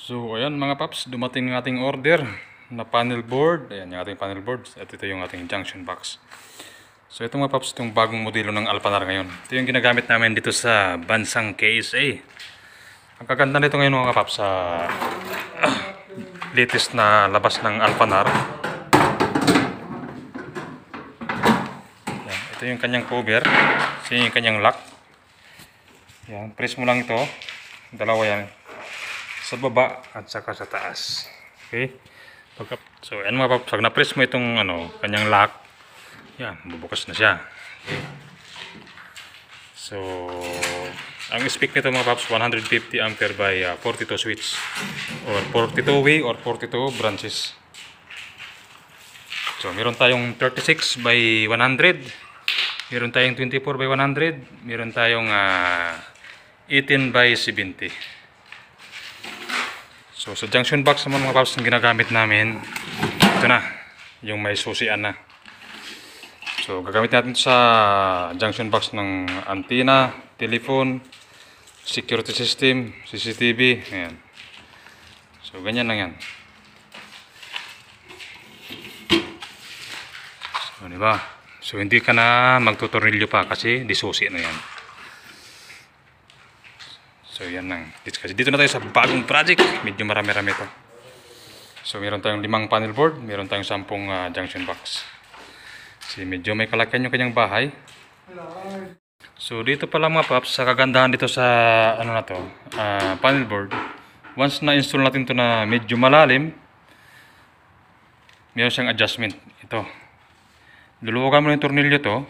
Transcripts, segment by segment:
So, ayan mga paps, dumating ng ating order na panel board. Ayan yung ating panel board. At ito yung ating junction box. So, ito mga paps, itong bagong modelo ng Alpanar ngayon. Ito yung ginagamit namin dito sa bansang KSA. Ang kaganda nito ngayon mga paps, sa latest na labas ng Alpanar. Ayan, ito yung kanyang cover. Ito yung kanyang lock. Ayan, press mo lang ito. Dalawa yan. Sa baba at saka sa taas. Okay? So, ayan mga paps, pag na-press mo itong kanyang lock, yan, bubukas na siya. Okay? So, ang speed nito mga paps, 150 ampere by 42 switch. Or 42 way or 42 branches. So, meron tayong 36 by 100. Meron tayong 24 by 100. Meron tayong 18 by 70. So, sa junction box naman mga paps, ang ginagamit namin, ito na, yung may susian na. So, gagamit natin sa junction box ng antenna, telephone, security system, CCTV, ayan. So, ganyan lang yan. So, diba? So, hindi ka na magtutornilyo pa kasi disusi na yan. So, yan lang. Kasi dito na tayo sa bagong project. Medyo marami-rami ito. So, meron tayong 5 panel board. Meron tayong 10 junction box. Kasi medyo may kalakihan yung kanyang bahay. So, dito pala mga paps, sa kagandahan dito sa panel board. Once na-install natin ito na medyo malalim, meron siyang adjustment. Ito. Luluwagan mo yung tornilyo to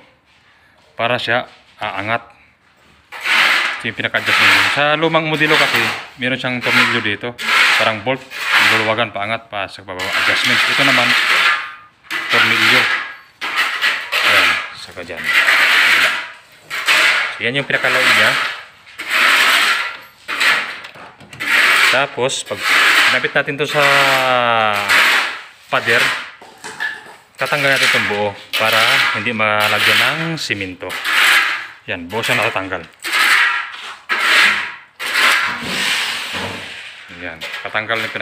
para siya aangat. Ito yung pinaka-adjustment. Sa lumang modelo kasi, meron siyang tornilyo dito. Parang bolt, luluwagan, paangat, pa sa baba. Adjustment. Ito naman, tornilyo. Ayan, saka dyan. So, yan yung pinaka-load niya. Tapos, pag pinabit natin to sa pader, tatanggal natin itong buo para hindi malagyan ng simento. Yan, buo siya natatanggal. Yan, katanggal ng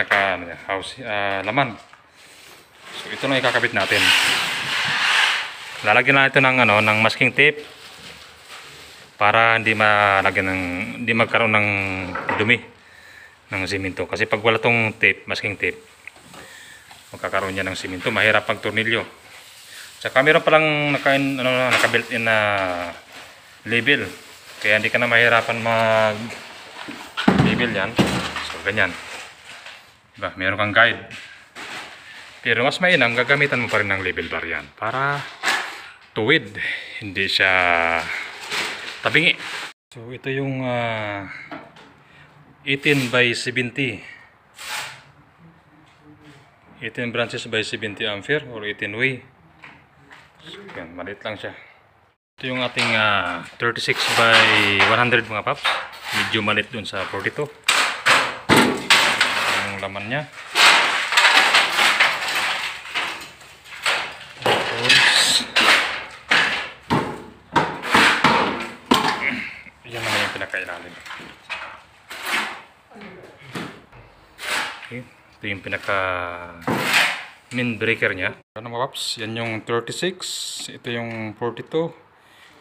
laman. So ito lang ikakabit natin. Lalagyan natin ng masking tape para hindi magkaroon ng dumi ng simento. Kasi pag wala tong tape, masking tape, magkakaroon niya ng simento, mahirap pag tornilyo. Saka meron palang naka-built-in na label. Kaya hindi ka na mahirapan mag-label yan. Ganyan. Diba? Meron kang guide. Pero mas mainam, gagamitan mo pa rin ng label bar yan para tuwid. Hindi siya tabingi. So, ito yung 18 by 70. 18 branches by 70 ampere or 18 way. So, yan. Maliit lang siya. Ito yung ating 36 by 100 mga paps. Medyo maliit dun sa 42. Laman niya. Tapos yan naman yung pinakailalim. Okay. Ito yung pinaka main breaker niya. Ano mga paps? Yan yung 36. Ito yung 42.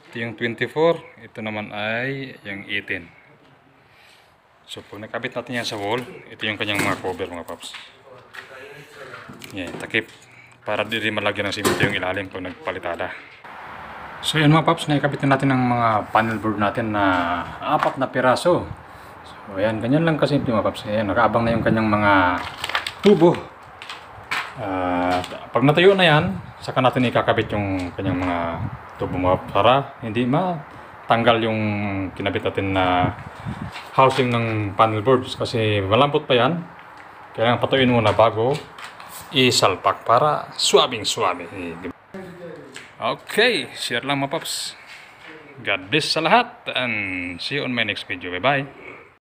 Ito yung 24. Ito naman ay yung 18. So, pag nakabit natin yan sa wall, ito yung kanyang mga cover mga paps. Yan, takip. Para di rin malagyan ng simento yung ilalim pag nagpalitada. So, yan mga paps, nakikabit na natin ng mga panel board natin na 4 na piraso. So, ayan, ganyan lang kasimple mga paps. Ayan, nakaabang na yung kanyang mga tubo. Pag natuyo na yan, saka natin ikakabit yung kanyang mga tubo mga para hindi tanggal yung kinabit natin na housing ng panel boards kasi malambot pa yan. Kailangan patuin muna bago isalpak para suwabing-suwabe. Okay, share lang mga paps. God bless sa lahat and see you on my next video. Bye-bye.